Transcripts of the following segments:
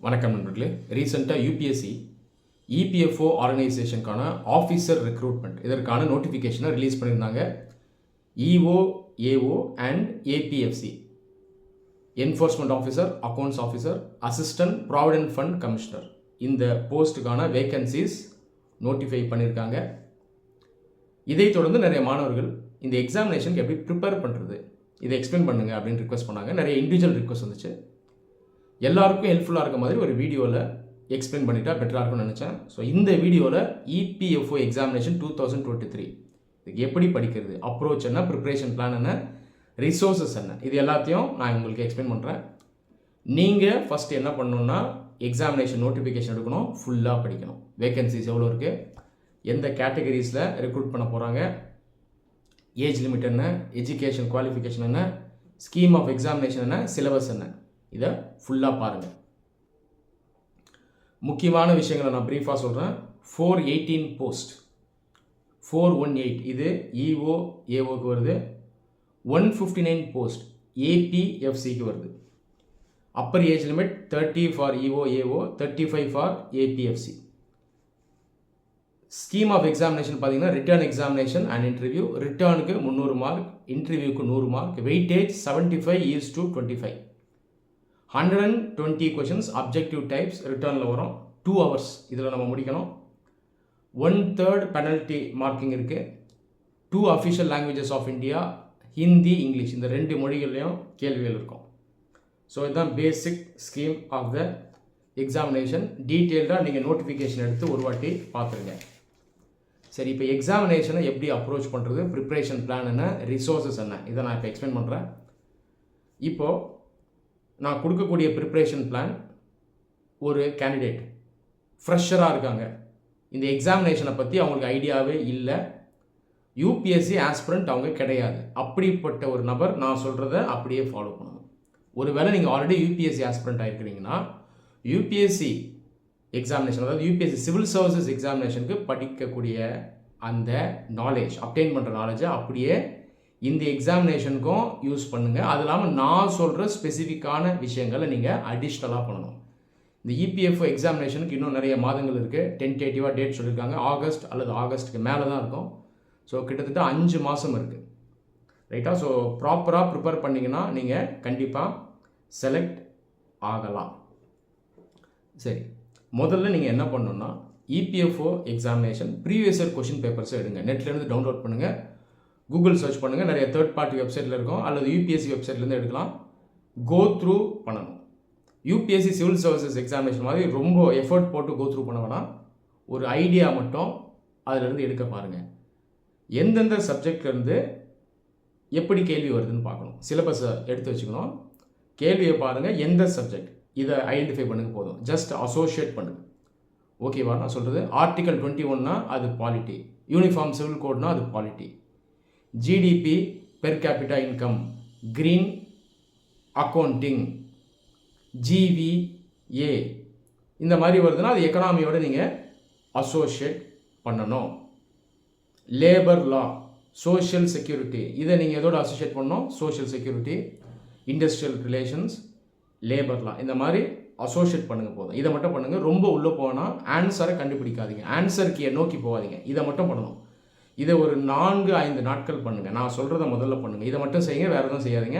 வணக்கம் நண்பர்களே. ரீசெண்டாக யூபிஎஸ்சி இபிஎஃப்ஓ ஆர்கனைசேஷனுக்கான ஆஃபீஸர் ரெக்ரூட்மெண்ட் இதற்கான நோட்டிஃபிகேஷனை ரிலீஸ் பண்ணியிருந்தாங்க. EO, AO and APFC, enforcement officer, accounts officer, assistant provident fund commissioner, இந்த போஸ்ட்டுக்கான வேகன்சிஸ் நோட்டிஃபை பண்ணியிருக்காங்க. இதை தொடர்ந்து நிறைய மாணவர்கள் இந்த எக்ஸாமினேஷனுக்கு எப்படி ப்ரிப்பேர் பண்ணுறது இதை எக்ஸ்பிளைன் பண்ணுங்க அப்படின்னு ரிக்வஸ்ட் பண்ணாங்க. நிறைய இண்டிவிஜுவல் ரிக்வஸ்ட் வந்துச்சு. எல்லாருக்கும் ஹெல்ப்ஃபுல்லாக இருக்க மாதிரி ஒரு வீடியோவில் எக்ஸ்பிளைன் பண்ணிட்டா பெட்டராக இருக்கும்னு நினச்சேன். ஸோ இந்த வீடியோவில் இபிஎஃப்ஓ எக்ஸாமினேஷன் 2023 இதுக்கு எப்படி படிக்கிறது, அப்ரோச் என்ன, ப்ரிப்ரேஷன் பிளான் என்ன, ரிசோர்ஸஸ் என்ன, இது எல்லாத்தையும் நான் உங்களுக்கு எக்ஸ்பிளைன் பண்ணுறேன். நீங்கள் ஃபஸ்ட்டு என்ன பண்ணணுன்னா எக்ஸாமினேஷன் நோட்டிஃபிகேஷன் எடுக்கணும், ஃபுல்லாக படிக்கணும். வேகன்சிஸ் எவ்வளோ இருக்குது, எந்த கேட்டகரிஸில் ரெக்ரூட் பண்ண போகிறாங்க, ஏஜ் லிமிட் என்ன, எஜுகேஷன் குவாலிஃபிகேஷன் என்ன, ஸ்கீம் ஆஃப் எக்ஸாமினேஷன் என்ன, சிலபஸ் என்ன, இதை ஃபுல்லாக பாருங்கள். முக்கியமான விஷயங்களை நான் ப்ரீஃபாக சொல்கிறேன். 418 போஸ்ட், 418 இது இஓ ஏஓக்கு வருது. 159 போஸ்ட் ஏபிஎஃப்சிக்கு வருது. Upper age limit 30 for EO AO, 35 for APFC. Scheme of examination பார்த்தீங்கன்னா ரிட்டர்ன் எக்ஸாமினேஷன் அண்ட் இன்டர்வியூ. ரிட்டர்னுக்கு 300 மார்க், இன்டர்வியூக்கு 100 mark. Weightage 75:25. 120 questions objective types ரிட்டர்னில் வரும். 2 hours இதில் நம்ம முடிக்கணும். 1/3 பெனல்ட்டி மார்க்கிங் இருக்குது. 2 official languages of India, Hindi, English, இந்த 2 மொழிகள்லையும் கேள்விகள் இருக்கும். ஸோ இதுதான் basic scheme of the examination. டீட்டெயில்டாக நீங்கள் நோட்டிஃபிகேஷன் எடுத்து ஒரு வாட்டி பார்த்துருங்க. சரி, இப்போ எக்ஸாமினேஷனை எப்படி அப்ரோச் பண்ணுறது, ப்ரிப்ரேஷன் பிளான் என்ன, ரிசோர்ஸஸ் என்ன, இதை நான் இப்போ எக்ஸ்பிளைன் பண்ணுறேன். இப்போது நான் கொடுக்கக்கூடிய ப்ரிப்ரேஷன் பிளான், ஒரு கேண்டிடேட் ஃப்ரெஷராக இருக்காங்க, இந்த எக்ஸாமினேஷனை பற்றி அவங்களுக்கு ஐடியாவே இல்லை, யூபிஎஸ்சி ஆஸ்பிரண்ட் அவங்க கிடையாது, அப்படிப்பட்ட ஒரு நபர் நான் சொல்கிறத அப்படியே ஃபாலோ பண்ணணும். ஒருவேளை நீங்கள் ஆல்ரெடி யூபிஎஸ்சி ஆஸ்பிரண்ட் ஆகிருக்கிறீங்கன்னா யூபிஎஸ்சி எக்ஸாமினேஷன், அதாவது யூபிஎஸ்சி சிவில் சர்வீசஸ் எக்ஸாமினேஷனுக்கு படிக்கக்கூடிய அந்த நாலேஜ், அப்டெயின் பண்ணுற நாலேஜை அப்படியே இந்த எக்ஸாமினேஷனுக்கும் யூஸ் பண்ணுங்கள். அது இல்லாமல் நான் சொல்கிற ஸ்பெசிஃபிக்கான விஷயங்களை நீங்கள் அடிஷ்னலாக பண்ணணும். இந்த இபிஎஃப்ஓ எக்ஸாமினேஷனுக்கு இன்னும் நிறைய மாதங்கள் இருக்குது. டென்டேட்டிவாக டேட் சொல்லியிருக்காங்க. ஆகஸ்ட் அல்லது ஆகஸ்ட்டுக்கு மேலே தான் இருக்கும். ஸோ கிட்டத்தட்ட 5 மாதம் இருக்குது, ரைட்டா? ஸோ ப்ராப்பராக ப்ரிப்பேர் பண்ணிங்கன்னா நீங்கள் கண்டிப்பாக செலக்ட் ஆகலாம். சரி, முதல்ல நீங்கள் என்ன பண்ணணுன்னா EPFO examination previous year question பேப்பர்ஸை எடுங்க. நெட்லேருந்து டவுன்லோட் பண்ணுங்கள், கூகுள் சர்ச் பண்ணுங்கள், நிறைய தேர்ட் பார்ட்டி வெப்சைட்டில் இருக்கும், அல்லது யூபிஎஸ்சி வெப்சைட்லேருந்து எடுக்கலாம். கோ த்ரூ பண்ணணும். யூபிஎஸ்சி சிவில் சர்வீசஸ் எக்ஸாமினேஷன் மாதிரி ரொம்ப எஃபர்ட் போட்டு கோ த்ரூ பண்ண வேணாம். ஒரு ஐடியா மட்டும் அதிலிருந்து எடுக்க பாருங்கள். எந்தெந்த சப்ஜெக்ட்லேருந்து எப்படி கேள்வி வருதுன்னு பார்க்கணும். சிலபஸை எடுத்து வச்சுக்கணும். கேள்வியை பாருங்கள், எந்த சப்ஜெக்ட் இதை ஐடென்டிஃபை பண்ணுங்க போதும். ஜஸ்ட் அசோசியேட் பண்ணுங்க. ஓகேவா நான் சொல்கிறது? ஆர்டிகல் 21னா அது பாலிட்டி, யூனிஃபார்ம் சிவில் கோட்னா அது polity, GDP, per capita income, green accounting, GVA, இந்த மாதிரி வருதுன்னா அது எக்கனாமியோட நீங்கள் அசோசியேட் பண்ணணும். லேபர் லா, சோஷியல் செக்யூரிட்டி, இதை நீங்கள் எதோட அசோசியேட் பண்ணணும்? Social security, industrial relations, labour லா, இந்த மாதிரி அசோசியேட் பண்ணுங்கள் போதும். இதை மட்டும் பண்ணுங்கள். ரொம்ப உள்ளே போனால் ஆன்சரை கண்டுபிடிக்காதீங்க, ஆன்சர் கீயை நோக்கி போகாதீங்க. இதை மட்டும் பண்ணணும். இதை ஒரு 4-5 நாட்கள் பண்ணுங்கள். நான் சொல்கிறத முதல்ல பண்ணுங்கள். இதை மட்டும் செய்யுங்க, வேறு எதுவும் செய்யாதீங்க.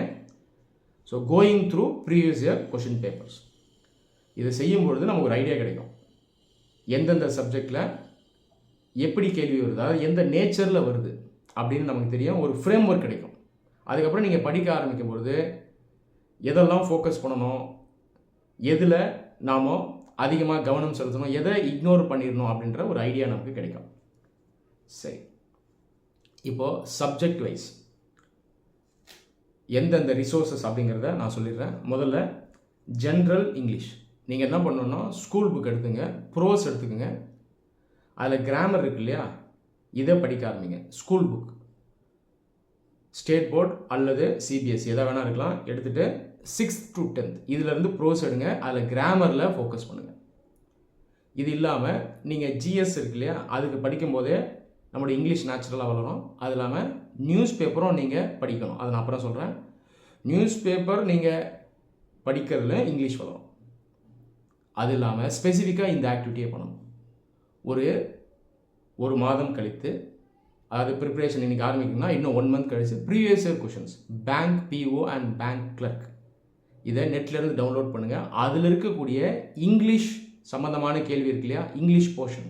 So going through previous year question papers, இதை செய்யும்பொழுது நமக்கு ஒரு ஐடியா கிடைக்கும். எந்தெந்த சப்ஜெக்டில் எப்படி கேள்வி வருது, அதாவது எந்த நேச்சரில் வருது அப்படின்னு நமக்கு தெரியும். ஒரு ஃப்ரேம் ஒர்க் கிடைக்கும். அதுக்கப்புறம் நீங்கள் படிக்க ஆரம்பிக்கும் பொழுது எதெல்லாம் ஃபோக்கஸ் பண்ணணும், எதில் நாம் அதிகமாக கவனம் செலுத்தணும், எதை இக்னோர் பண்ணிடணும் அப்படின்ற ஒரு ஐடியா நமக்கு கிடைக்கும். சரி, இப்போது சப்ஜெக்ட் வைஸ் எந்தெந்த ரிசோர்ஸஸ் அப்படிங்கிறத நான் சொல்லிடுறேன். முதல்ல ஜென்ரல் இங்கிலீஷ். நீங்கள் என்ன பண்ணணுன்னா ஸ்கூல் புக் எடுத்துங்க, ப்ரோஸ் எடுத்துக்கோங்க. அதில் கிராமர் இருக்கு இல்லையா, இதை படிக்க ஆரம்பிங்க. ஸ்கூல் புக், ஸ்டேட் போர்ட் அல்லது சிபிஎஸ்சி எதை வேணால் இருக்கலாம். எடுத்துகிட்டு 6th to 10th இதிலேருந்து ப்ரோஸ் எடுங்க. அதில் கிராமரில் ஃபோக்கஸ் பண்ணுங்கள். இது இல்லாமல் நீங்கள் ஜிஎஸ் இருக்கு இல்லையா, அதுக்கு படிக்கும்போதே நம்மளுடைய இங்கிலீஷ் நேச்சுரலாக வளரும். அது இல்லாமல் நியூஸ் பேப்பரும் நீங்கள் படிக்கணும். அதை நான் அப்புறம் சொல்கிறேன். நியூஸ் பேப்பர் நீங்கள் படிக்கிறதுல இங்கிலீஷ் வளரும். அது இல்லாமல் ஸ்பெசிஃபிக்காக இந்த ஆக்டிவிட்டியை பண்ணணும். ஒரு மாதம் கழித்து, அதாவது ப்ரிப்பரேஷன் இன்றைக்கி ஆரம்பிக்கணும்னா இன்னும் 1 மந்த் கழித்து previous year questions bank PO and bank clerk இதை நெட்லேருந்து டவுன்லோட் பண்ணுங்கள். அதில் இருக்கக்கூடிய இங்கிலீஷ் சம்மந்தமான கேள்வி இருக்கு இல்லையா, இங்கிலீஷ் போர்ஷன்,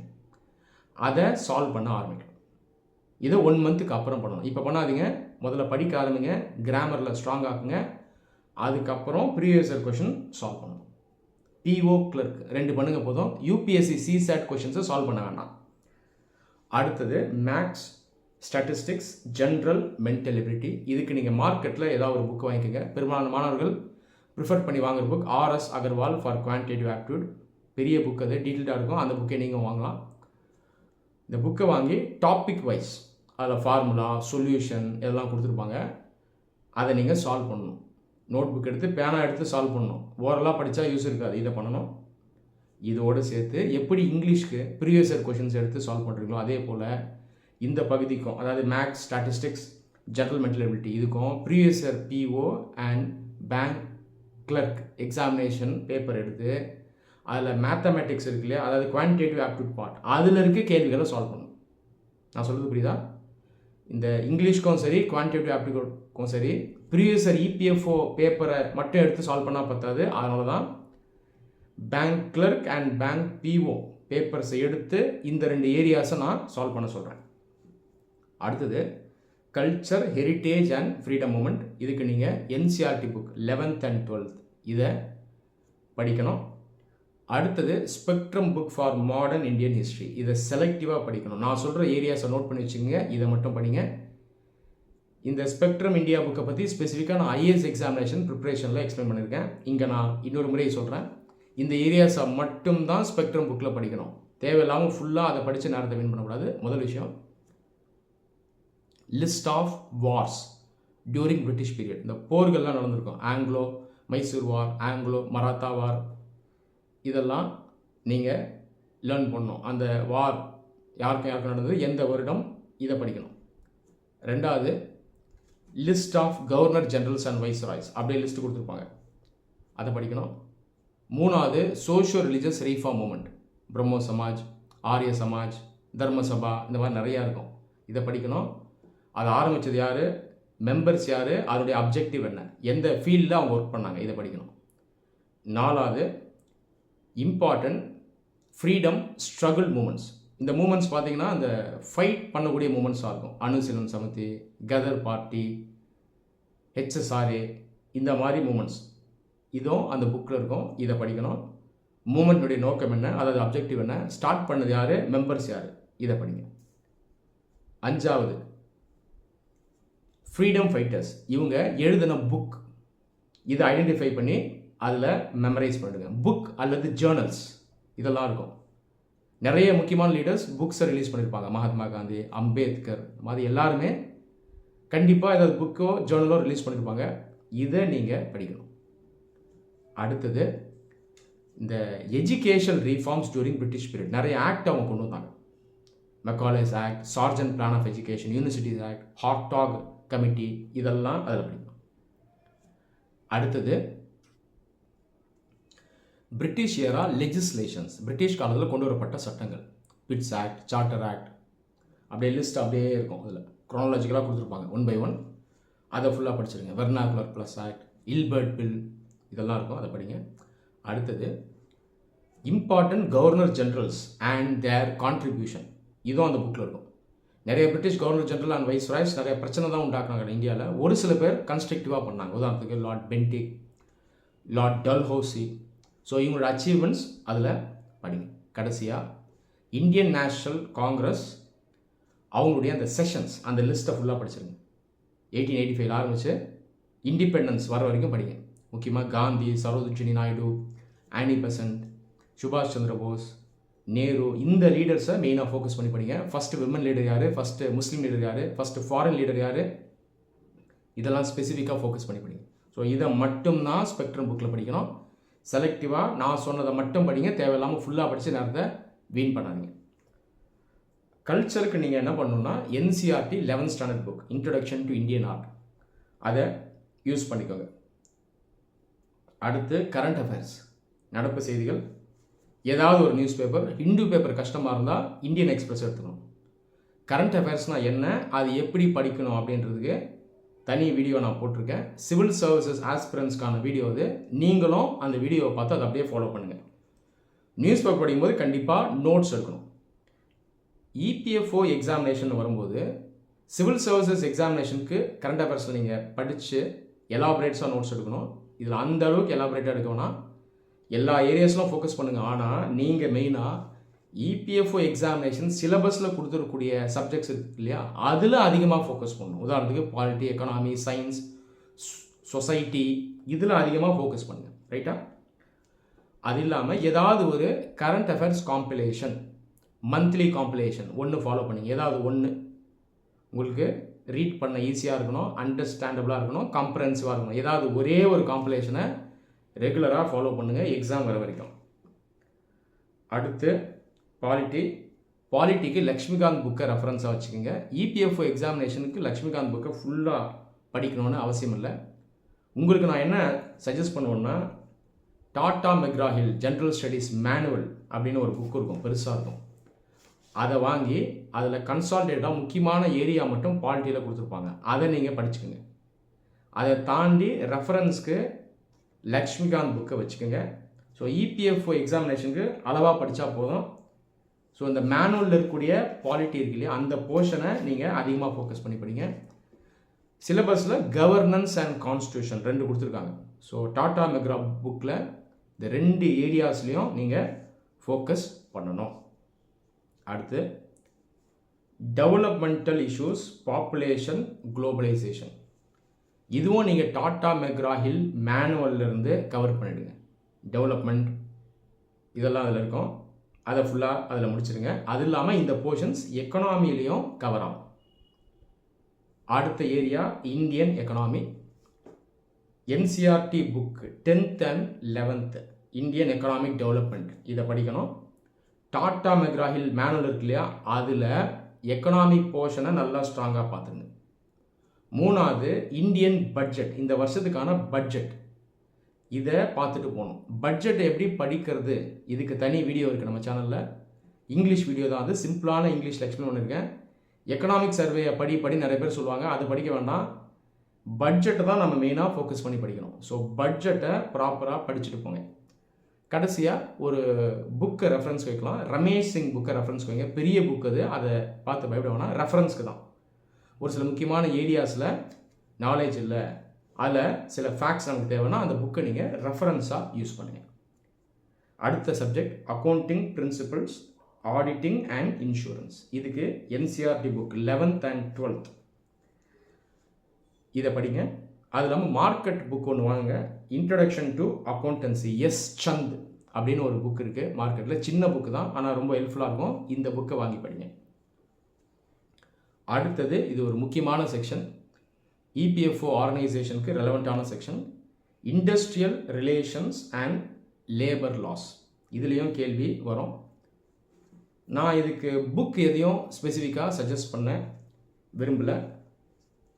அதை சால்வ் பண்ண ஆரம்பிக்கணும். இதை 1 மந்த்துக்கு அப்புறம் பண்ணணும். இப்போ பண்ணாதீங்க, முதல்ல படிக்க ஆரம்பிங்க, கிராமரில் ஸ்ட்ராங் ஆக்குங்க, அதுக்கப்புறம் ப்ரீவியஸ் இயர் கொஷின் சால்வ் பண்ணணும். பிஓ கிளர்க் 2 பண்ணுங்க போதும். யூபிஎஸ்சி சிசாட் கொஷின்ஸை சால்வ் பண்ண வேண்டாம். அடுத்தது maths, statistics, general, mental ability. இதுக்கு நீங்கள் மார்க்கெட்டில் ஏதாவது ஒரு புக் வாங்கிக்கோங்க. பெரும்பாலான மாணவர்கள் ப்ரிஃபர் பண்ணி வாங்குற book RS Agarwal for quantitative aptitude. பெரிய புக், அது டீட்டெயில்டாக இருக்கும். அந்த புக்கை நீங்கள் வாங்கலாம். இந்த புக்கை வாங்கி டாபிக் வைஸ் அதில் ஃபார்முலா, சொல்யூஷன் இதெல்லாம் கொடுத்துருப்பாங்க. அதை நீங்கள் சால்வ் பண்ணணும். நோட் புக் எடுத்து பேனா எடுத்து சால்வ் பண்ணணும். ஓரலாக படித்தா யூஸ் இருக்காது, இதை பண்ணணும். இதோடு சேர்த்து எப்படி இங்கிலீஷ்க்கு ப்ரீவியஸ் இயர் கொஷின்ஸ் எடுத்து சால்வ் பண்ணுறீங்களோ அதே போல் இந்த பகுதிக்கும், அதாவது maths, statistics, general mental ability, இதுக்கும் previous year PO and bank clerk examination paper எடுத்து அதில் மேத்தமேட்டிக்ஸ் இருக்கு இல்லையா, அதாவது குவான்டிடேட்டிவ் ஆப்டிடியூட் பார்ட், அதில் இருக்க கேள்விகளை சால்வ் பண்ணணும். நான் சொல்கிறது புரியுதா? இந்த இங்கிலீஷ்க்கும் சரி, குவான்டிடேட்டிவ் ஆப்டிடியூட்க்கும் சரி, ப்ரீவியஸ் இயர் இபிஎஃப்ஓ பேப்பரை மட்டும் எடுத்து சால்வ் பண்ணால் பத்தாது. அதனால தான் bank clerk and bank PO பேப்பர்ஸை எடுத்து இந்த 2 ஏரியாஸை நான் சால்வ் பண்ண சொல்கிறேன். அடுத்தது culture, heritage and freedom movement. இதுக்கு நீங்கள் NCERT book 11th and 12th இதை படிக்கணும். அடுத்தது spectrum book for modern Indian history. இதை செலக்டிவாக படிக்கணும். நான் சொல்கிற ஏரியாஸை நோட் பண்ணி வச்சுக்கோங்க, இதை மட்டும் படிங்க. இந்த ஸ்பெக்ட்ரம் இந்தியா புக்கை பற்றி ஸ்பெசிஃபிக்காக நான் ஐஏஎஸ் எக்ஸாமினேஷன் ப்ரிப்ரேஷனில் எக்ஸ்பிளைன் பண்ணியிருக்கேன். இங்கே நான் இன்னொரு முறையை சொல்கிறேன். இந்த ஏரியாஸை மட்டும்தான் ஸ்பெக்ட்ரம் புக்கில் படிக்கணும். தேவையில்லாமல் ஃபுல்லாக அதை படித்து நேரத்தை வின் பண்ணக்கூடாது. முதல் விஷயம், list of wars during British period. இந்த போர்கள்லாம் நடந்திருக்கும். Anglo Mysore war, Anglo Maratha war, இதெல்லாம் நீங்கள் லேர்ன் பண்ணணும். அந்த வார் யாருக்கும் நடந்தது, எந்த வருடம், இதை படிக்கணும். ரெண்டாவது, list of governor generals and viceroys, அப்படியே லிஸ்ட் கொடுத்துருப்பாங்க, அதை படிக்கணும். மூணாவது, socio religious reform movement, Brahmo Samaj, Arya Samaj, தர்ம சபா, இந்த மாதிரி நிறையா இருக்கும், இதை படிக்கணும். அதை ஆரம்பித்தது யார், மெம்பர்ஸ் யார், அதனுடைய அப்ஜெக்டிவ் என்ன, எந்த ஃபீல்டில் அவங்க ஒர்க் பண்ணாங்க, இதை படிக்கணும். நாலாவது, இம்பார்ட்டன்ட் ஃப்ரீடம் ஸ்ட்ரகிள் மூமெண்ட்ஸ். இந்த மூமெண்ட்ஸ் பார்த்தீங்கன்னா அந்த ஃபைட் பண்ணக்கூடிய மூமெண்ட்ஸாக இருக்கும். அனுசீலன் சமிதி, கதர் பார்ட்டி, ஹெச்எஸ்ஆர்ஏ, இந்த மாதிரி மூமெண்ட்ஸ் இதுவும் அந்த புக்கில் இருக்கும், இதை படிக்கணும். மூமெண்ட்டுடைய நோக்கம் என்ன, அதாவது அப்ஜெக்டிவ் என்ன, ஸ்டார்ட் பண்ணது யார், மெம்பர்ஸ் யார், இதை படிங்க. அஞ்சாவது, ஃப்ரீடம் ஃபைட்டர்ஸ், இவங்க எழுதின புக், இதை ஐடென்டிஃபை பண்ணி அதில் மெமரைஸ் பண்ணுங்க. புக் அல்லது ஜேர்னல்ஸ் இதெல்லாம் இருக்கும். நிறைய முக்கியமான லீடர்ஸ் புக்ஸை ரிலீஸ் பண்ணியிருப்பாங்க. மகாத்மா காந்தி, அம்பேத்கர் மாதிரி எல்லாருமே கண்டிப்பாக ஏதாவது புக்கோ ஜேர்னலோ ரிலீஸ் பண்ணியிருப்பாங்க. இதை நீங்கள் படிக்கணும். அடுத்தது, இந்த education reforms during British period, நிறைய ஆக்ட் அவங்க கொண்டு வந்தாங்க. Macaulay's act, Sargent plan of education, universities act, Hartog committee, இதெல்லாம் அதில் படிக்கணும். அடுத்தது, பிரிட்டிஷ் ஏரா லெஜிஸ்லேஷன்ஸ், பிரிட்டிஷ் காலத்தில் கொண்டு வரப்பட்ட சட்டங்கள், பிட்ஸ் ஆக்ட், சார்ட்டர் ஆக்ட், அப்படியே லிஸ்ட் அப்படியே இருக்கும். அதில் குரோனாலஜிக்கலாக கொடுத்துருப்பாங்க 1 by 1. அதை ஃபுல்லாக படிச்சிருங்க. Vernacular press act, Ilbert bill, இதெல்லாம் இருக்கும், அதை படிங்க. அடுத்தது, important governor generals and their contribution, இதுவும் அந்த புக்கில் இருக்கும். நிறைய British governor general and viceroys நிறைய பிரச்சனை தான் உண்டாக்குனாங்க இந்தியாவில். ஒரு சில பேர் கன்ஸ்ட்ரக்டிவாக பண்ணாங்க. உதாரணத்துக்கு Lord Bentinck, Lord Dalhousie. So இவங்களோட அச்சீவ்மெண்ட்ஸ் அதில் படிங்க. கடைசியாக, இந்தியன் நேஷனல் காங்கிரஸ் அவங்களுடைய அந்த செஷன்ஸ், அந்த லிஸ்ட்டை ஃபுல்லாக படிச்சிருங்க. 1885 ஆரம்பித்து இண்டிபெண்டன்ஸ் வர வரைக்கும் படிங்க. முக்கியமாக காந்தி, சரோஜினி நாயுடு, ஆனி பெசன்ட், சுபாஷ் சந்திர போஸ், நேரு, இந்த லீடர்ஸை மெயினாக ஃபோக்கஸ் பண்ணி படிங்க. ஃபஸ்ட்டு விமன் லீடர் யார், ஃபஸ்ட்டு முஸ்லீம் லீடர் யார், ஃபஸ்ட்டு ஃபாரின் லீடர் யார், இதெல்லாம் ஸ்பெசிஃபிக்காக ஃபோக்கஸ் பண்ணி படிங்க. ஸோ இதை மட்டும்தான் ஸ்பெக்ட்ரம் புக்கில் படிக்கணும். செலக்டிவாக நான் சொன்னதை மட்டும் படிங்க, தேவையில்லாமல் ஃபுல்லாக படித்து நேரத்தை வீண் பண்ணாதீங்க. கல்ச்சருக்கு நீங்கள் என்ன பண்ணணுன்னா, NCERT 11th standard book, introduction to Indian art, அதை யூஸ் பண்ணிக்கோங்க. அடுத்து, கரண்ட் அஃபேர்ஸ், நடப்பு செய்திகள், ஏதாவது ஒரு நியூஸ் பேப்பர், ஹிந்து பேப்பர் கஷ்டமாக இருந்தால் இந்தியன் எக்ஸ்பிரஸ் எடுத்துக்கணும். கரண்ட் அஃபேர்ஸ்னால் என்ன, அது எப்படி படிக்கணும் அப்படின்றதுக்கு தனி வீடியோ நான் போட்டிருக்கேன். சிவில் சர்வீசஸ் ஆஸ்பிரன்ஸ்க்கான வீடியோ அது. நீங்களும் அந்த வீடியோவை பார்த்து அதை அப்படியே ஃபாலோ பண்ணுங்கள். நியூஸ் பேப்பர் படிக்கும்போது கண்டிப்பாக நோட்ஸ் எடுக்கணும். இபிஎஃப்ஓ எக்ஸாமினேஷன் வரும்போது சிவில் சர்வீசஸ் எக்ஸாமினேஷனுக்கு கரண்ட் அஃபேர்ஸில் நீங்கள் படித்து எலாபரேட்ஸாக நோட்ஸ் எடுக்கணும். இதில் அந்த அளவுக்கு எலாபரேட்டாக எடுக்க வேணாம், எல்லா ஏரியாஸ்லாம் ஃபோக்கஸ் பண்ணுங்கள். ஆனால் நீங்கள் மெயினாக இபிஎஃப்ஓ எக்ஸாமினேஷன் சிலபஸில் கொடுத்துருக்கூடிய சப்ஜெக்ட்ஸ் இருக்கு இல்லையா, அதில் அதிகமாக ஃபோக்கஸ் பண்ணணும். உதாரணத்துக்கு பாலிட்டி, எக்கனாமி, சயின்ஸ், சொசைட்டி, இதில் அதிகமாக ஃபோக்கஸ் பண்ணுங்கள். ரைட்டா? அது இல்லாமல் ஏதாவது ஒரு கரண்ட் அஃபேர்ஸ் காம்பிலேஷன், மந்த்லி காம்பிலேஷன் ஒன்று ஃபாலோ பண்ணிங்க. ஏதாவது ஒன்று உங்களுக்கு ரீட் பண்ண ஈஸியாக இருக்கணும், அண்டர்ஸ்டாண்டபிளாக இருக்கணும், காம்ப்ரஹென்சிவாக இருக்கணும். ஏதாவது ஒரே ஒரு காம்பிலேஷனை ரெகுலராக ஃபாலோ பண்ணுங்கள் எக்ஸாம் வர வரைக்கும். அடுத்து பாலிட்டிக்கு லக்ஷ்மிகாந்த் புக்கை ரெஃபரன்ஸாக வச்சுக்கோங்க. இபிஎஃப்ஓ எக்ஸாமினேஷனுக்கு லக்ஷ்மிகாந்த் புக்கை ஃபுல்லாக படிக்கணும்னு அவசியம் இல்லை. உங்களுக்கு நான் என்ன சஜஸ்ட் பண்ணுவேன்னா, Tata McGraw-hill general studies manual அப்படின்னு ஒரு புக் இருக்கும், பெருசாக இருக்கும். அதை வாங்கி அதில் கன்சால்டேட்டாக முக்கியமான ஏரியா மட்டும் பாலிட்டியில் கொடுத்துருப்பாங்க, அதை நீங்கள் படிச்சுக்கோங்க. அதை தாண்டி ரெஃபரன்ஸ்க்கு லக்ஷ்மிகாந்த் புக்கை வச்சுக்கோங்க. ஸோ இபிஎஃப்ஓ எக்ஸாமினேஷனுக்கு அளவாக படித்தா போதும். ஸோ இந்த மேனுவலில் இருக்கக்கூடிய பாலிட்டி இருக்கு இல்லையா, அந்த போர்ஷனை நீங்கள் அதிகமாக ஃபோக்கஸ் பண்ணி படிங்க. சிலபஸில் கவர்னன்ஸ் அண்ட் கான்ஸ்டியூஷன் 2 கொடுத்துருக்காங்க. ஸோ டாடா மெக்ரா புக்கில் இந்த 2 ஏரியாஸ்லேயும் நீங்கள் ஃபோக்கஸ் பண்ணணும். அடுத்து டெவலப்மெண்டல் இஷ்யூஸ், பாப்புலேஷன், குளோபலைசேஷன். இதுவும் நீங்கள் டாடா மெக்ரா-ஹில் மேனுவல்லிருந்து கவர் பண்ணிவிடுங்க. டெவலப்மெண்ட் இதெல்லாம் அதில் இருக்கும், அதை ஃபுல்லாக அதில் முடிச்சிடுங்க. அது இல்லாமல் இந்த போர்ஷன்ஸ் எக்கனாமிலையும் கவர் ஆகும். அடுத்த area Indian economy. NCERT book 10th and 11th Indian economic development, இதை படிக்கணும். டாடா மெக்ரா-ஹில் மேனுவல் இருக்கு இல்லையா, அதில் எக்கனாமிக் போர்ஷனை நல்லா ஸ்ட்ராங்காக பார்த்துங்க. 3வது இந்தியன் பட்ஜெட், இந்த வருஷத்துக்கான பட்ஜெட், இதை பார்த்துட்டு போகணும். பட்ஜெட் எப்படி படிக்கிறது, இதுக்கு தனி வீடியோ இருக்குது நம்ம சேனலில். இங்கிலீஷ் வீடியோ தான் அது, சிம்பிளான இங்கிலீஷில் எக்ஸ்பிளைன் பண்ணியிருக்கேன். எக்கனாமிக் சர்வேயை படி நிறைய பேர் சொல்லுவாங்க, அது படிக்க வேண்டாம். பட்ஜெட்டை தான் நம்ம மெயினாக ஃபோக்கஸ் பண்ணி படிக்கணும். ஸோ பட்ஜெட்டை ப்ராப்பராக படிச்சுட்டு போங்க. கடைசியாக ஒரு புக்கை ரெஃபரன்ஸ் வைக்கலாம். ரமேஷ் சிங் புக்கை ரெஃபரன்ஸ் வைங்க. பெரிய புக் அது, அதை பார்த்து பயப்பட வேணாம். ரெஃபரன்ஸ்க்கு தான். ஒரு சில முக்கியமான ஏரியாஸில் நாலேஜ் இல்லை, அதில் சில ஃபேக்ட்ஸ் நமக்கு தேவைன்னா அந்த புக்கை நீங்கள் ரெஃபரன்ஸாக யூஸ் பண்ணுங்கள். அடுத்த subject accounting principles, auditing and insurance. இதுக்கு NCERT book 11th and 12th இதை படிங்க. அது இல்லாமல் மார்க்கெட் புக் ஒன்று வாங்க, introduction to accountancy, S Chand அப்படின்னு ஒரு புக் இருக்குது மார்க்கெட்டில். சின்ன புக்கு தான், ஆனால் ரொம்ப ஹெல்ப்ஃபுல்லாக இருக்கும். இந்த புக்கை வாங்கி படிங்க. அடுத்தது இது ஒரு முக்கியமான செக்ஷன், இபிஎஃப்ஓ ஆர்கனைசேஷனுக்கு ரெலவெண்ட்டான section, industrial relations and labour laws. இதுலேயும் கேள்வி வரும். நான் இதுக்கு புக் எதையும் ஸ்பெசிஃபிக்காக சஜஸ்ட் பண்ண விரும்பலை.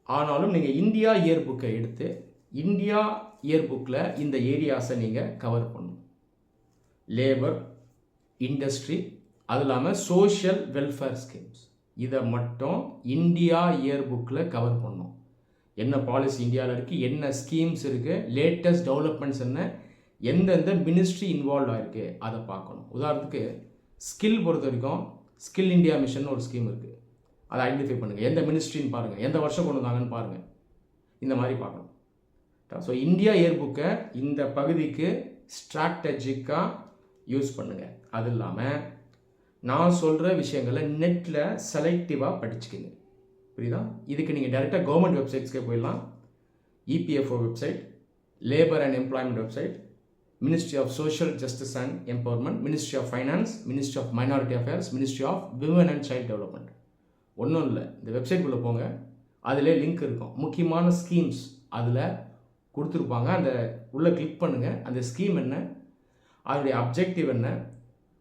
ஆனாலும் நீங்கள் இந்தியா இயர் புக்கை எடுத்து இந்தியா இயர் புக்கில் இந்த ஏரியாஸை நீங்கள் கவர் பண்ணணும். லேபர், இண்டஸ்ட்ரி, அது இல்லாமல் சோஷியல் வெல்ஃபேர் ஸ்கீம்ஸ், இதை மட்டும் இந்தியா இயர் புக்கில் கவர் பண்ணணும். என்ன பாலிசி இந்தியாவில் இருக்குது, என்ன ஸ்கீம்ஸ் இருக்குது, லேட்டஸ்ட் டெவலப்மெண்ட்ஸ் என்ன, எந்தெந்த மினிஸ்ட்ரி இன்வால்வ் ஆகிருக்கு அதை பார்க்கணும். உதாரணத்துக்கு ஸ்கில் பொறுத்த வரைக்கும் ஸ்கில் இந்தியா மிஷன் ஒரு ஸ்கீம் இருக்குது, அதை ஐடென்டிஃபை பண்ணுங்கள். எந்த மினிஸ்ட்ரின்னு பாருங்கள், எந்த வருஷம் கொண்டு வந்தாங்கன்னு பாருங்கள். இந்த மாதிரி பார்க்கணும். ஸோ இந்தியா இயர் புக்கை இந்த பகுதிக்கு ஸ்ட்ராட்டஜிக்காக யூஸ் பண்ணுங்கள். அது இல்லாமல் நான் சொல்கிற விஷயங்களை நெட்டில் செலக்டிவாக படிச்சுக்கிங்க. புரியுதா? இதுக்கு நீங்கள் டைரெக்டாக கவர்மெண்ட் வெப்சைட்ஸ்க்கே போயிடலாம். EPFO website, labour and employment website, ministry of social justice and empowerment, ministry of finance, ministry of minority affairs, ministry of women and child development. ஒன்றும் இல்லை, இந்த வெப்சைட்குள்ளே போங்க, அதிலே லிங்க் இருக்கும். முக்கியமான ஸ்கீம்ஸ் அதில் கொடுத்துருப்பாங்க. அந்த உள்ளே கிளிக் பண்ணுங்கள். அந்த ஸ்கீம் என்ன, அதனுடைய அப்ஜெக்டிவ் என்ன,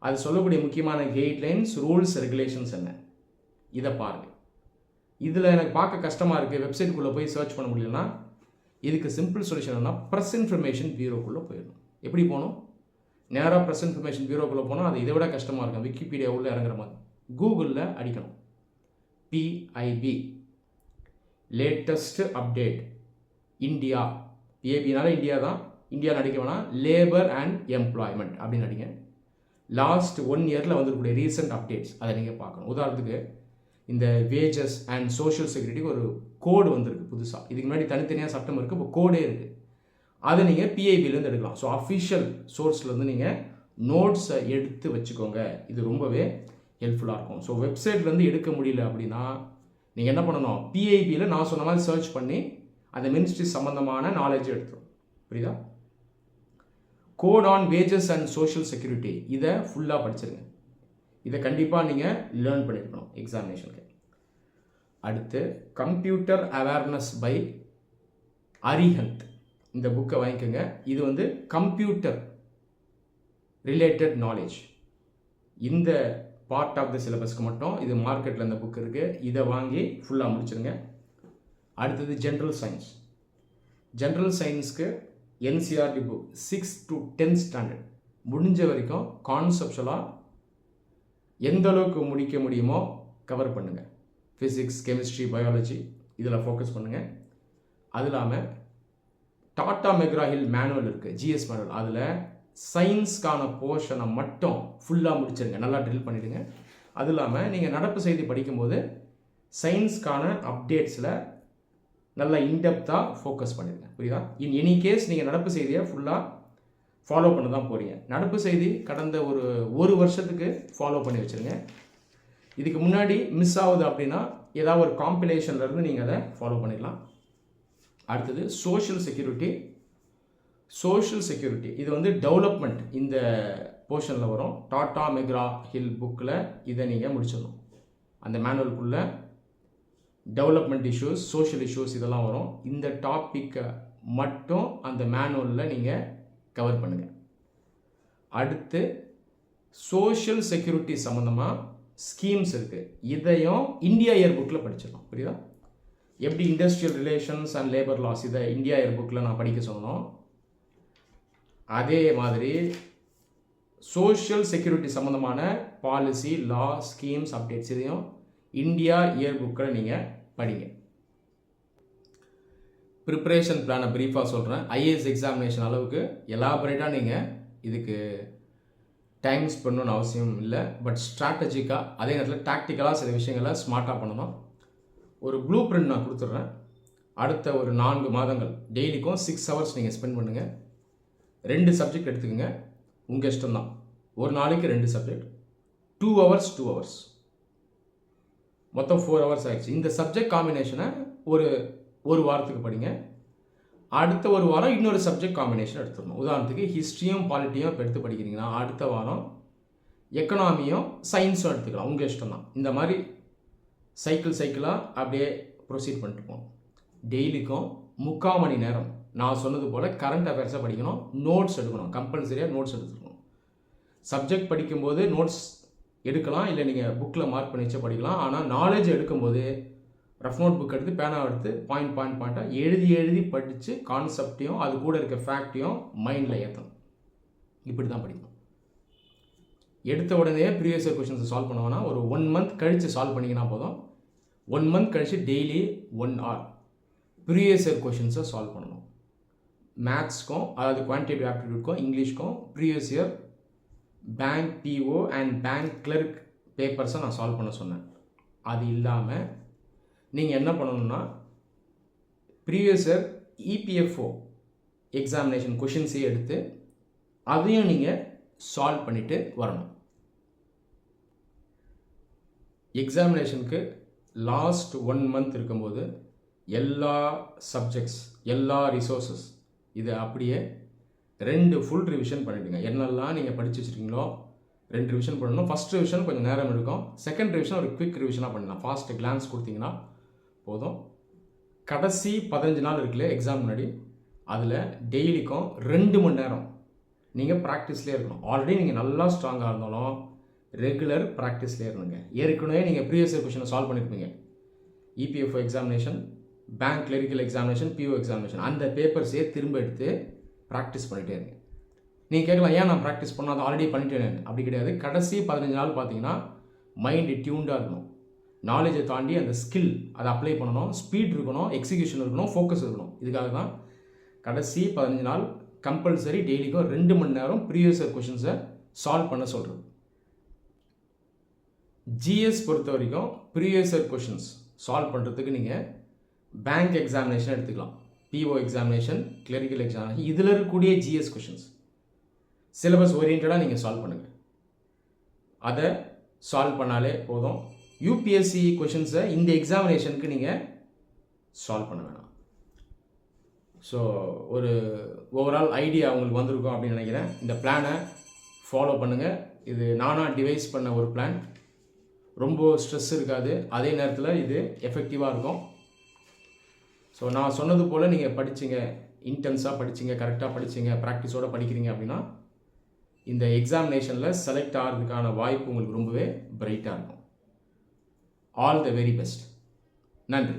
அது சொல்லக்கூடிய முக்கியமான கைட்லைன்ஸ், ரூல்ஸ், ரெகுலேஷன்ஸ் என்ன, இதை பாருங்கள். இதில் எனக்கு பார்க்க கஷ்டமாக இருக்குது, வெப்சைட்டுக்குள்ளே போய் சர்ச் பண்ண முடியலன்னா இதுக்கு சிம்பிள் சொல்யூஷன் என்ன, ப்ரெஸ் இன்ஃபர்மேஷன் பியூரோக்குள்ளே போயிடணும். எப்படி போகணும், நேராக ப்ரெஸ் இன்ஃபர்மேஷன் பியூரோக்குள்ளே போனால் அது இதை விட கஷ்டமாக இருக்கும், விக்கிபீடியா உள்ளே இறங்குற மாதிரி. கூகுளில் அடிக்கணும் பிஐபி, லேட்டஸ்ட் அப்டேட் இந்தியா. பிஏபினால இந்தியா தான், இந்தியாவில் அடிக்க வேணாம், லேபர் அண்ட் எம்ப்ளாய்மெண்ட் அப்படின்னு அடிங்க. லாஸ்ட் 1 இயரில் வந்துருக்கூடிய ரீசெண்ட் அப்டேட்ஸ் அதை நீங்கள் பார்க்கணும். உதாரணத்துக்கு இந்த வேஜஸ் அண்ட் சோஷியல் செக்யூரிட்டிக்கு ஒரு கோடு வந்திருக்கு புதுசாக. இதுக்கு முன்னாடி தனித்தனியாக சட்டம் இருக்குது, இப்போ கோடே இருக்குது. அதை நீங்கள் பிஐபிலேருந்து எடுக்கலாம். ஸோ அஃபிஷியல் சோர்ஸ்லேருந்து நீங்கள் நோட்ஸை எடுத்து வச்சுக்கோங்க. இது ரொம்பவே ஹெல்ப்ஃபுல்லாக இருக்கும். ஸோ வெப்சைட்லேருந்து எடுக்க முடியல அப்படின்னா நீங்கள் என்ன பண்ணணும், பிஐபியில் நான் சொன்ன மாதிரி சர்ச் பண்ணி அந்த மினிஸ்ட்ரி சம்மந்தமான நாலேஜ் எடுத்துரும். புரியுதா? Code on wages and social security, இதை ஃபுல்லாக படிச்சிருங்க. இதை கண்டிப்பாக நீங்கள் லேர்ன் பண்ணியிருக்கணும் எக்ஸாமினேஷனுக்கு. அடுத்து கம்ப்யூட்டர் அவேர்னஸ் பை அரிஹந்த், இந்த புக்கை வாங்கிக்கோங்க. இது வந்து கம்ப்யூட்டர் ரிலேட்டட் நாலேஜ், இந்த பார்ட் ஆஃப் த சிலபஸ்க்கு மட்டும் இது மார்க்கெட்டில் இந்த புக் இருக்குது. இதை வாங்கி ஃபுல்லாக முடிச்சிருங்க. அடுத்தது ஜென்ரல் சயின்ஸ். ஜென்ரல் சயின்ஸ்க்கு NCERT book 6th to 10th standard முடிஞ்ச வரைக்கும் கான்செப்ஷுவலாக எந்த அளவுக்கு முடிக்க முடியுமோ கவர் பண்ணுங்கள். ஃபிசிக்ஸ், கெமிஸ்ட்ரி, பயாலஜி இதில் ஃபோக்கஸ் பண்ணுங்கள். அது இல்லாமல் டாடா மெக்ரா-ஹில் மேனுவல் இருக்குது, ஜிஎஸ் மேனுவல், அதில் சயின்ஸ்க்கான போர்ஷனை மட்டும் ஃபுல்லாக முடிச்சிருங்க, நல்லா ட்ரில் பண்ணிவிடுங்க. அது இல்லாமல் நீங்கள் நடப்பு செய்தி படிக்கும்போது சயின்ஸ்க்கான அப்டேட்ஸில் நல்லா இன்டெப்த்தாக ஃபோக்கஸ் பண்ணிடுங்க. புரியுதா? இன் எனி கேஸ் நீங்கள் நடப்பு செய்தியை ஃபுல்லாக ஃபாலோ பண்ண தான் போகிறீங்க. நடப்பு செய்தி கடந்த ஒரு வருஷத்துக்கு ஃபாலோ பண்ணி வச்சுருங்க. இதுக்கு முன்னாடி மிஸ் ஆகுது அப்படின்னா ஏதாவது ஒரு காம்பிலேஷன்லேருந்து நீங்கள் அதை ஃபாலோ பண்ணிடலாம். அடுத்தது சோஷியல் செக்யூரிட்டி. சோஷியல் செக்யூரிட்டி இது வந்து டெவலப்மெண்ட் இந்த போர்ஷனில் வரும். டாடா மெக்ரா-ஹில் புக்கில் இதை நீங்கள் முடிச்சிடணும். அந்த மேனுவலுக்குள்ளே டெவலப்மெண்ட் இஷ்யூஸ், சோஷியல் இஷ்யூஸ் இதெல்லாம் வரும். இந்த டாப்பிக்கை மட்டும் அந்த மேனுவலில் நீங்கள் கவர் பண்ணுங்கள். அடுத்து சோஷியல் செக்யூரிட்டி சம்மந்தமாக ஸ்கீம்ஸ் இருக்குது, இதையும் இந்தியா இயர் புக்கில் படிச்சிடலாம். புரியுதா? எப்படி industrial relations and labour loss இதை இந்தியா இயர் புக்கில் நான் படிக்க சொன்னோம், அதே மாதிரி சோஷியல் செக்யூரிட்டி சம்மந்தமான பாலிசி, லா, ஸ்கீம்ஸ், அப்டேட்ஸ் இதையும் இந்தியா இயர் புக்கில் நீங்கள் படிங்க. ப்ரிப்பரேஷன் பிளானை ப்ரீஃபாக சொல்கிறேன். ஐஏஎஸ் எக்ஸாமினேஷன் அளவுக்கு எலாபரேட்டாக நீங்கள் இதுக்கு டைம் ஸ்பெண்ட் அவசியம் இல்லை. பட் ஸ்ட்ராட்டஜிக்காக, அதே நேரத்தில் டாக்டிக்கலாக சில விஷயங்களை ஸ்மார்ட்டாக பண்ணணும். ஒரு ப்ளூ பிரிண்ட் நான் கொடுத்துட்றேன். அடுத்த ஒரு 4 மாதங்கள் டெய்லிக்கும் 6 hours நீங்கள் ஸ்பெண்ட் பண்ணுங்கள். 2 சப்ஜெக்ட் எடுத்துக்கோங்க, உங்கள் இஷ்டம்தான். ஒரு நாளைக்கு 2 சப்ஜெக்ட், 2 hours 2 hours, மொத்தம் 4 hours ஆகிடுச்சு. இந்த சப்ஜெக்ட் காம்பினேஷனை ஒரு வாரத்துக்கு படிங்க. அடுத்த ஒரு வாரம் இன்னொரு சப்ஜெக்ட் காம்பினேஷன் எடுத்துடணும். உதாரணத்துக்கு ஹிஸ்ட்ரியும் பாலிட்டியும் இப்போ எடுத்து படிக்கிறீங்கன்னா அடுத்த வாரம் எக்கனாமியும் சயின்ஸும் எடுத்துக்கலாம், உங்கள் இஷ்டம் தான். இந்த மாதிரி சைக்கிளாக அப்படியே ப்ரொசீட் பண்ணிட்டு போகணும். டெய்லிக்கும் 3/4 மணி நேரம் நான் சொன்னது போல் கரண்ட் அஃபேர்ஸை படிக்கணும், நோட்ஸ் எடுக்கணும், கம்பல்சரியாக நோட்ஸ் எடுத்துக்கணும். சப்ஜெக்ட் படிக்கும்போது நோட்ஸ் எடுக்கலாம், இல்லை நீங்கள் புக்கில் மார்க் பண்ணி வச்சு படிக்கலாம். ஆனால் நாலேஜ் எடுக்கும்போது ரஃப் நோட் புக் எடுத்து பேனா எடுத்து பாயிண்டாக எழுதி படித்து கான்செப்டையும் அது கூட இருக்க ஃபேக்டையும் மைண்டில் ஏற்றணும். இப்படி தான் படிக்கணும். எடுத்த உடனே ப்ரீவியஸ் இயர் கொஷின்ஸை சால்வ் பண்ணுவோன்னா ஒரு 1 month கழித்து சால்வ் பண்ணிங்கன்னா போதும். 1 month கழித்து டெய்லி 1 hour ப்ரீவியஸ் இயர் கொஷின்ஸை சால்வ் பண்ணணும். மேத்ஸ்க்கும், அதாவது குவான்டிடேட்டிவ் ஆப்டிடியூட்க்கும், இங்கிலீஷ்க்கும் previous year bank PO and bank clerk பேப்பர்ஸை நான் சால்வ் பண்ண சொன்னேன். அது இல்லாமல் நீங்கள் என்ன பண்ணணும்னா ப்ரீவியஸ் இயர் இபிஎஃப்ஓ எக்ஸாமினேஷன் கொஷின்ஸே எடுத்து அதையும் நீங்கள் சால்வ் பண்ணிவிட்டு வரணும். எக்ஸாமினேஷனுக்கு லாஸ்ட் 1 month இருக்கும்போது எல்லா சப்ஜெக்ட்ஸ், எல்லா ரிசோர்ஸஸ் இதை அப்படியே 2 ஃபுல் ரிவிஷன் பண்ணிவிடுங்க. என்னெல்லாம் நீங்கள் படித்து வச்சுருக்கீங்களோ 2 ரிவிஷன் பண்ணணும். ஃபஸ்ட் ரிவிஷன் கொஞ்சம் நேரம் எடுக்கும், செகண்ட் ரிவிஷன் ஒரு குவிக் ரிவிஷனாக பண்ணலாம். ஃபாஸ்ட் கிளான்ஸ் கொடுத்தீங்கன்னா போதும். கடைசி 15 நாள் இருக்குல்ல எக்ஸாம் முன்னாடி, அதில் டெய்லிக்கும் 2 மணி நேரம் நீங்கள் ப்ராக்டிஸ்லேயே இருக்கணும். ஆல்ரெடி நீங்கள் நல்லா ஸ்ட்ராங்காக இருந்தாலும் ரெகுலர் ப்ராக்டிஸ்லேயே இருந்துங்க. ஏற்கனவே நீங்கள் ப்ரீவியஸ் இயர் கொஷினை சால்வ் பண்ணியிருப்பீங்க. EPFO examination, bank clerical examination, PO examination, அந்த பேப்பர்ஸே திரும்ப எடுத்து ப்ராக்டிஸ் பண்ணிகிட்டே இருங்க. நீங்கள் கேட்கலாம் ஏன் நான் ப்ராக்டிஸ் பண்ணால் அதை ஆல்ரெடி பண்ணிட்டேன், அப்படி கிடையாது. கடைசி 15 நாள் பார்த்தீங்கன்னா மைண்டு டியூன்டாக இருக்கணும். நாலேஜை தாண்டி அந்த ஸ்கில் அதை அப்ளை பண்ணணும், ஸ்பீட் இருக்கணும், எக்ஸிக்யூஷன் இருக்கணும், ஃபோக்கஸ் இருக்கணும். இதுக்காக தான் கடைசி 15 நாள் கம்பல்சரி டெய்லிக்கும் 2 மணி நேரம் ப்ரீவியஸ் இயர் கொஷின்ஸை சால்வ் பண்ண சொல்கிறது. ஜிஎஸ் பொறுத்த வரைக்கும் ப்ரீவியஸ் இயர் கொஷின்ஸ் சால்வ் பண்ணுறதுக்கு நீங்கள் பேங்க் எக்ஸாமினேஷன் எடுத்துக்கலாம். பிஓ எக்ஸாமினேஷன், கிளரிக்கல் எக்ஸாமினேஷன், இதில் இருக்கக்கூடிய ஜிஎஸ் கொஷின்ஸ் சிலபஸ் ஓரியன்டாக நீங்கள் சால்வ் பண்ணுங்கள். அதை சால்வ் பண்ணாலே போதும். யூபிஎஸ்சி கொஷின்ஸை இந்த எக்ஸாமினேஷனுக்கு நீங்கள் சால்வ் பண்ண வேணாம். ஸோ ஒரு ஓவரால் ஐடியா உங்களுக்கு வந்திருக்கும் அப்படின்னு நினைக்கிறேன். இந்த பிளானை ஃபாலோ பண்ணுங்கள். இது நானாக டிவைஸ் பண்ண ஒரு பிளான். ரொம்ப ஸ்ட்ரெஸ் இருக்காது, அதே நேரத்தில் இது எஃபெக்டிவாக இருக்கும். ஸோ நான் சொன்னது போல் நீங்கள் படிச்சிங்க, இன்டென்ஸாக படிச்சிங்க, கரெக்டாக படிச்சிங்க, ப்ராக்டிஸோடு படிக்கிறீங்க அப்படின்னா இந்த எக்ஸாமினேஷனில் செலக்ட் ஆகிறதுக்கான வாய்ப்பு உங்களுக்கு ரொம்பவே பிரைட்டாக இருக்கும். All the very best. நன்றி.